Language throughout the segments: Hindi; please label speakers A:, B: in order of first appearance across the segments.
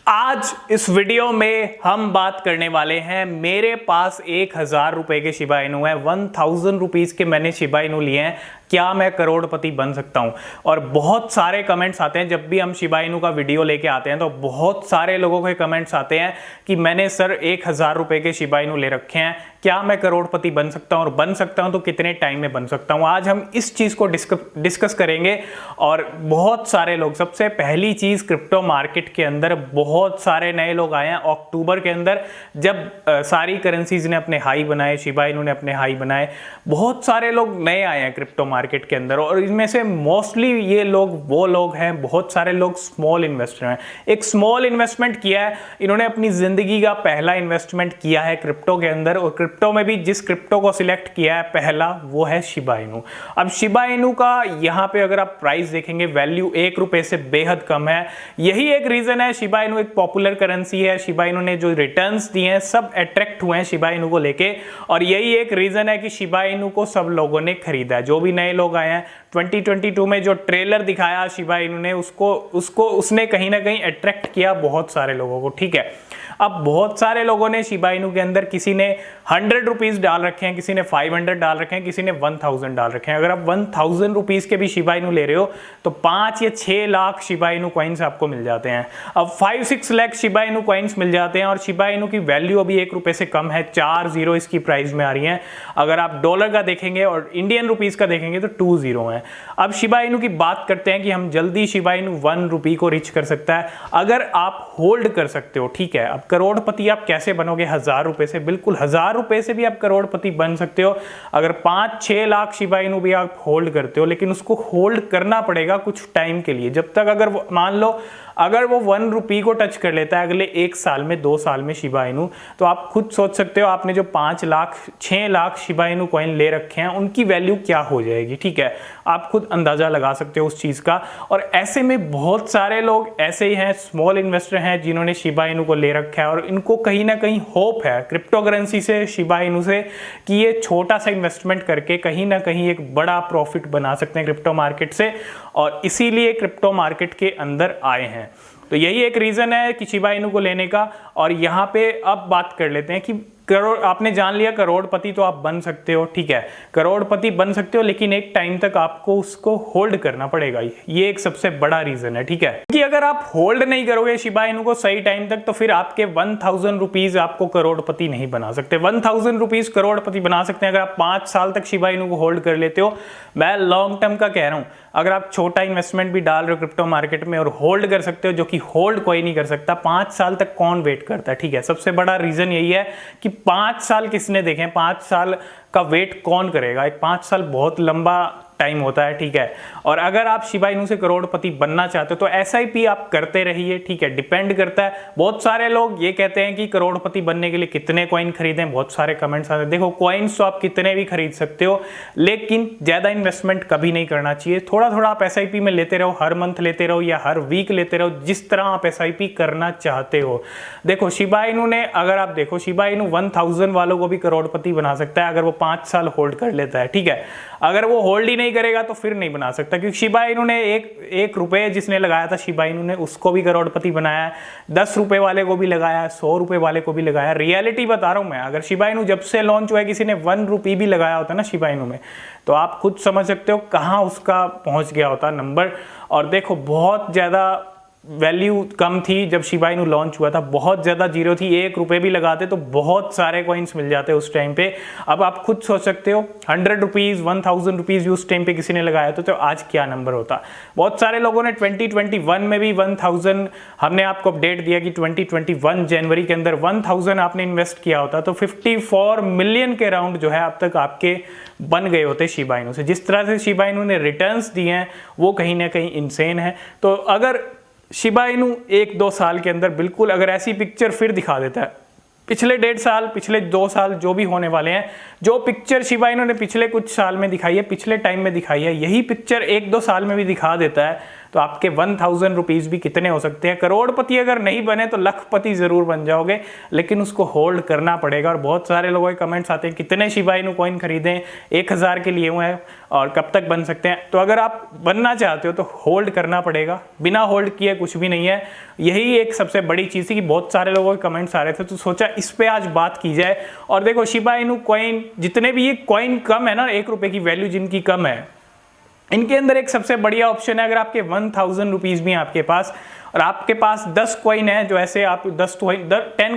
A: आज इस वीडियो में हम बात करने वाले हैं, मेरे पास 1000 रुपए के शिबा इनू है, 1000 रुपीज के मैंने शिबा इनू लिए हैं, क्या मैं करोड़पति बन सकता हूं। और बहुत सारे कमेंट्स आते हैं जब भी हम शिबा इनू का वीडियो लेके आते हैं, तो बहुत सारे लोगों के कमेंट्स आते हैं कि मैंने सर 1000 रुपए के शिबा इनू ले रखे हैं, क्या मैं करोड़पति बन सकता हूं, और बन सकता हूं तो कितने टाइम में बन सकता हूं। आज हम इस चीज को डिस्कस करेंगे। और बहुत सारे लोग, सबसे पहली चीज, क्रिप्टो मार्केट के अंदर बहुत सारे नए लोग आए हैं अक्टूबर के अंदर, जब सारी करेंसीज ने अपने हाई बनाए, शिबा इनू ने अपने हाई बनाए, बहुत सारे लोग नए आए हैं क्रिप्टो मार्केट के अंदर। और इनमें से मोस्टली ये लोग वो लोग हैं, बहुत सारे लोग स्मॉल इन्वेस्टर हैं। एक स्मॉल इन्वेस्टमेंट किया है इन्होंने, अपनी जिंदगी का पहला इन्वेस्टमेंट किया है क्रिप्टो के अंदर। और क्रिप्टो में भी जिस क्रिप्टो को सिलेक्ट किया है पहला, वो है शिबा इनू। अब शिबा इनू का यहाँ पे अगर आप प्राइस देखेंगे, वैल्यू 1 रुपए से बेहद कम है। यही एक रीजन है, शिबा इनू एक पॉपुलर करेंसी है, शिबा इनू ने जो रिटर्न्स दिए हैं सब अट्रैक्ट हुए हैं शिबा इनू को लेके। और यही एक रीजन है कि शिबा इनू को सब लोगों ने खरीदा है। जो भी नए लोग आए हैं, 2022 में जो ट्रेलर दिखाया शिबा इनू ने, उसने कहीं ना कहीं अट्रैक्ट किया बहुत सारे लोगों को। ठीक है, अब बहुत सारे लोगों ने शिबा इनू के अंदर, किसी ने 100 रुपीज डाल रखे हैं, किसी ने 500 डाल रखे हैं, किसी ने 1000 डाल रखे हैं। अगर आप 1000 रुपीज के भी शिबा इनू ले रहे हो तो 5 या 6 लाख शिबा इनू कॉइन्स आपको मिल जाते हैं। अब 5-6 लाख शिबा इनू कॉइन्स मिल जाते हैं। और शिबा इनू की वैल्यू अभी 1 रुपए से कम है, 4 जीरो इसकी प्राइस में आ रही है। अगर आप डॉलर का देखेंगे और इंडियन रुपीज का देखेंगे तो 2 जीरो है। अब शिबा इनू की बात करते हैं कि हम जल्दी शिबा इनू 1 रुपी को रीच कर सकता है अगर आप होल्ड कर सकते हो। ठीक है, अब करोड़पति आप कैसे बनोगे 1000 रुपए से? बिल्कुल 1000 रुपए से भी आप करोड़पति बन सकते हो अगर 5-6 लाख शिबा इनू भी आप होल्ड करते हो। लेकिन उसको होल्ड करना पड़ेगा कुछ टाइम के लिए, जब तक, अगर मान लो अगर वो 1 रुपी को टच कर लेता है अगले 1 साल में, 2 साल में शिबा इनू, तो आप खुद सोच सकते हो आपने जो 5 lakh 6 lakh Shiba Inu coin ले रखे हैं उनकी वैल्यू क्या हो जाएगी। ठीक है, आप खुद अंदाजा लगा सकते हो उस चीज का। और ऐसे में बहुत सारे लोग ऐसे ही हैं, स्मॉल इन्वेस्टर हैं, जिन्होंने शिबा इनू को ले रखा है और इनको कहीं ना कहीं होप है क्रिप्टो करेंसी से, शिबा इनू से, कि ये छोटा सा इन्वेस्टमेंट करके कहीं ना कहीं एक बड़ा प्रॉफिट बना सकते हैं क्रिप्टो मार्केट से। और इसीलिए क्रिप्टो मार्केट के अंदर आए हैं। तो यही एक रीजन है कि शिबा इनू को लेने का। और यहाँ पे अब बात कर लेते हैं कि करोड़, आपने जान लिया करोड़पति तो आप बन सकते हो। ठीक है, करोड़पति बन सकते हो, लेकिन एक टाइम तक आपको उसको होल्ड करना पड़ेगा। ये एक सबसे बड़ा रीजन है। ठीक है, कि अगर आप होल्ड नहीं करोगे शिबा इनू को सही टाइम तक, तो फिर आपके 1000 रुपीज आपको करोड़पति नहीं बना सकते। 1000 रुपीज करोड़पति बना सकते हैं अगर आप 5 साल तक शिबा इनू को होल्ड कर लेते हो। मैं लॉन्ग टर्म का कह रहा हूं, अगर आप छोटा इन्वेस्टमेंट भी डाल रहे हो क्रिप्टो मार्केट में और होल्ड कर सकते हो, जो कि होल्ड कोई नहीं कर सकता। 5 साल तक कौन वेट करता है? ठीक है, सबसे बड़ा रीजन यही है कि 5 साल किसने देखे? 5 साल का वेट कौन करेगा? एक 5 साल बहुत लंबा टाइम होता है। ठीक है, और अगर आप शिबा इनू से करोड़पति बनना चाहते हो तो SIP आप करते रहिए। ठीक है, डिपेंड करता है। बहुत सारे लोग ये कहते हैं कि करोड़पति बनने के लिए कितने कॉइन खरीदें, बहुत सारे कमेंट्स आते हैं। देखो, कॉइन्स तो आप कितने भी खरीद सकते हो, लेकिन ज्यादा इन्वेस्टमेंट कभी नहीं करना चाहिए। थोड़ा थोड़ा आप SIP में लेते रहो, हर मंथ लेते रहो या हर वीक लेते रहो, जिस तरह आप SIP करना चाहते हो। देखो, शिबा इनू ने, अगर आप देखो, शिबा इनू 1000 वालों को भी करोड़पति बना सकता है अगर वो 5 साल होल्ड कर लेता है। ठीक है, अगर वो होल्ड ही नहीं करेगा तो फिर नहीं बना सकता, क्योंकि शिबा इनू ने एक रुपए जिसने लगाया था शिबा इनू ने, उसको भी करोड़पति बनाया है। 10 रुपए वाले को भी लगाया है, 100 रुपए वाले को भी लगाया। रियलिटी बता रहा हूं मैं, अगर शिबा इनू जब से लॉन्च हुआ है किसी ने 1 रुपी भी लगाया होता ना शिबा इनू में, तो आप खुद समझ सकते हो कहां उसका पहुंच गया होता नंबर। और देखो, बहुत ज्यादा वैल्यू कम थी जब शिबा इनू लॉन्च हुआ था, बहुत ज्यादा जीरो थी। 1 रुपए भी लगाते तो बहुत सारे कॉइन्स मिल जाते उस टाइम पे। अब आप खुद सोच सकते हो, 100 रुपीज, 1000 रुपीज उस टाइम पे किसी ने लगाया तो आज क्या नंबर होता। बहुत सारे लोगों ने 2021 में भी 1000, हमने आपको अपडेट दिया कि 2021 जनवरी के अंदर 1000 आपने इन्वेस्ट किया होता तो 54 मिलियन के राउंड जो है अब तक आपके बन गए होते शिबा इनू से। जिस तरह से शिबा इनू ने रिटर्न्स दिए हैं वो कहीं ना कहीं इनसेन है। तो अगर शिबा इनू 1-2 साल के अंदर बिल्कुल अगर ऐसी पिक्चर फिर दिखा देता है, पिछले 1.5 साल, पिछले 2 साल जो भी होने वाले हैं, जो पिक्चर शिबा इनू ने पिछले कुछ साल में दिखाई है, पिछले टाइम में दिखाई है, यही पिक्चर 1-2 साल में भी दिखा देता है, तो आपके 1000 रुपीज़ भी कितने हो सकते हैं। करोड़पति अगर नहीं बने तो लखपति ज़रूर बन जाओगे, लेकिन उसको होल्ड करना पड़ेगा। और बहुत सारे लोगों के कमेंट्स आते हैं कितने शिबा इनू कॉइन खरीदें, 1000 के लिए हुए हैं और कब तक बन सकते हैं। तो अगर आप बनना चाहते हो तो होल्ड करना पड़ेगा, बिना होल्ड किए कुछ भी नहीं है। यही एक सबसे बड़ी चीज़ थी कि बहुत सारे लोगों के कमेंट्स आ रहे थे, तो सोचा इस पे आज बात की जाए। और देखो शिबा इनू कॉइन, जितने भी ये कॉइन कम है ना, 1 रुपए की वैल्यू जिनकी कम है, इनके अंदर एक सबसे बढ़िया ऑप्शन है। अगर आपके 1000 रुपीज़ भी हैं आपके पास और आपके पास 10 कॉइन है, जो ऐसे आप 10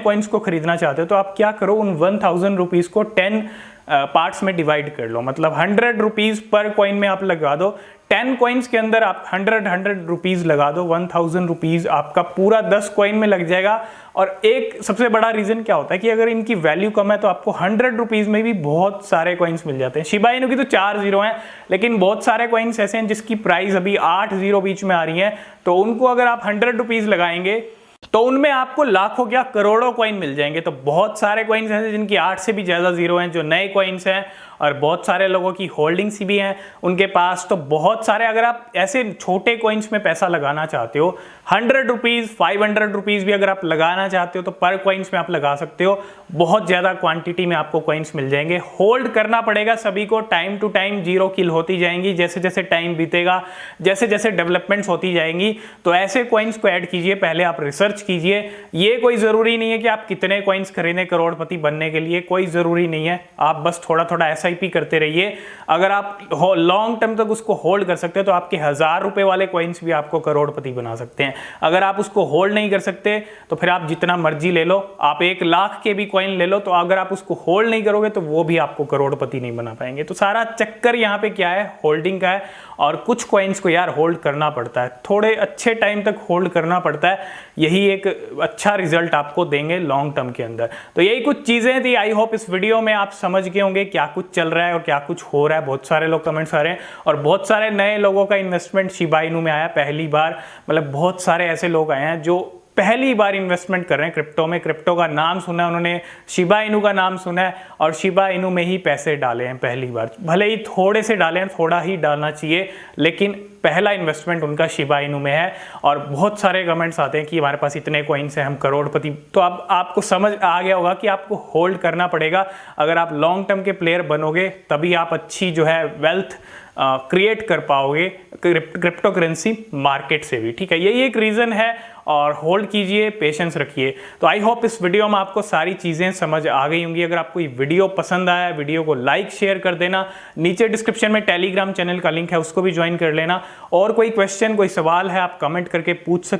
A: कॉइन्स को खरीदना चाहते हो, तो आप क्या करो, उन 1000 रुपीज़ को 10 पार्ट्स में डिवाइड कर लो। मतलब 100 रुपीज़ पर कॉइन में आप लगा दो। 10 कॉइन्स के अंदर आप 100 रुपीज़ लगा दो, 1000 रुपीज़ आपका पूरा 10 कॉइन में लग जाएगा। और एक सबसे बड़ा रीज़न क्या होता है कि अगर इनकी वैल्यू कम है तो आपको 100 रुपीज़ में भी बहुत सारे कॉइन्स मिल जाते हैं। शिबा इनू की तो 4 जीरो हैं, लेकिन बहुत सारे कॉइन्स ऐसे हैं जिसकी प्राइस अभी 8 जीरो बीच में आ रही है। तो उनको अगर आप 100 रुपीज़ लगाएंगे तो उनमें आपको लाखों क्या करोड़ों कॉइन मिल जाएंगे। तो बहुत सारे कॉइन्स हैं जिनकी 8 से भी ज़्यादा जीरो हैं, जो नए कॉइन्स हैं, और बहुत सारे लोगों की होल्डिंग्स भी हैं उनके पास। तो बहुत सारे, अगर आप ऐसे छोटे कॉइन्स में पैसा लगाना चाहते हो, 100 रुपीज़ 500 रुपीज़ भी अगर आप लगाना चाहते हो तो पर कॉइन्स में आप लगा सकते हो। बहुत ज़्यादा क्वांटिटी में आपको कॉइन्स मिल जाएंगे। होल्ड करना पड़ेगा सभी को, टाइम टू टाइम जीरो किल होती जाएंगी। जैसे जैसे टाइम बीतेगा, जैसे जैसे डेवलपमेंट्स होती जाएंगी, तो ऐसे कॉइन्स को ऐड कीजिए। पहले आप रिसर्च कीजिए। ये कोई ज़रूरी नहीं है कि आप कितने कॉइन्स खरीदें करोड़पति बनने के लिए, कोई ज़रूरी नहीं है। आप बस थोड़ा थोड़ा SIP करते रहिए। अगर आप लॉन्ग टर्म तक उसको होल्ड कर सकते हैं तो आपके 1000 रुपए वाले कॉइन्स भी आपको करोड़पति बना सकते हैं। अगर आप उसको होल्ड नहीं कर सकते तो फिर आप जितना मर्जी ले लो, आप 1 लाख के भी कॉइन ले लो, तो अगर आप उसको होल्ड नहीं करोगे तो वो भी आपको करोड़पति नहीं बना पाएंगे। तो सारा चक्कर यहाँ पे क्या है, होल्डिंग का है। और कुछ कॉइन्स को यार होल्ड करना पड़ता है, थोड़े अच्छे टाइम तक होल्ड करना पड़ता है। यही एक अच्छा रिजल्ट आपको देंगे लॉन्ग टर्म के अंदर। तो यही कुछ चीज़ें थी। आई होप इस वीडियो में आप समझ गए होंगे क्या कुछ चल रहा है और क्या कुछ हो रहा है। बहुत सारे लोग कमेंट्स आ रहे हैं और बहुत सारे नए लोगों का इन्वेस्टमेंट शिबा इनू में आया पहली बार। मतलब बहुत सारे ऐसे लोग आए हैं जो पहली बार इन्वेस्टमेंट कर रहे हैं क्रिप्टो में। क्रिप्टो का नाम सुना है उन्होंने, शिबा इनू का नाम सुना है और शिबा इनू में ही पैसे डाले हैं पहली बार। भले ही थोड़े से डाले हैं, थोड़ा ही डालना चाहिए, लेकिन पहला इन्वेस्टमेंट उनका शिबा इनू में है। और बहुत सारे कमेंट्स आते हैं कि हमारे पास इतने कॉइन्स हैं, हम करोड़पति। तो अब आपको समझ आ गया होगा कि आपको होल्ड करना पड़ेगा। अगर आप लॉन्ग टर्म के प्लेयर बनोगे तभी आप अच्छी जो है वेल्थ क्रिएट कर पाओगे क्रिप्टो करेंसी मार्केट से भी। ठीक है, यही एक रीज़न है। और होल्ड कीजिए, पेशेंस रखिए। तो आई होप इस वीडियो में आपको सारी चीज़ें समझ आ गई होंगी। अगर आपको ये वीडियो पसंद आया, वीडियो को लाइक शेयर कर देना। नीचे डिस्क्रिप्शन में टेलीग्राम चैनल का लिंक है, उसको भी ज्वाइन कर लेना। और कोई क्वेश्चन, कोई सवाल है, आप कमेंट करके पूछ सकते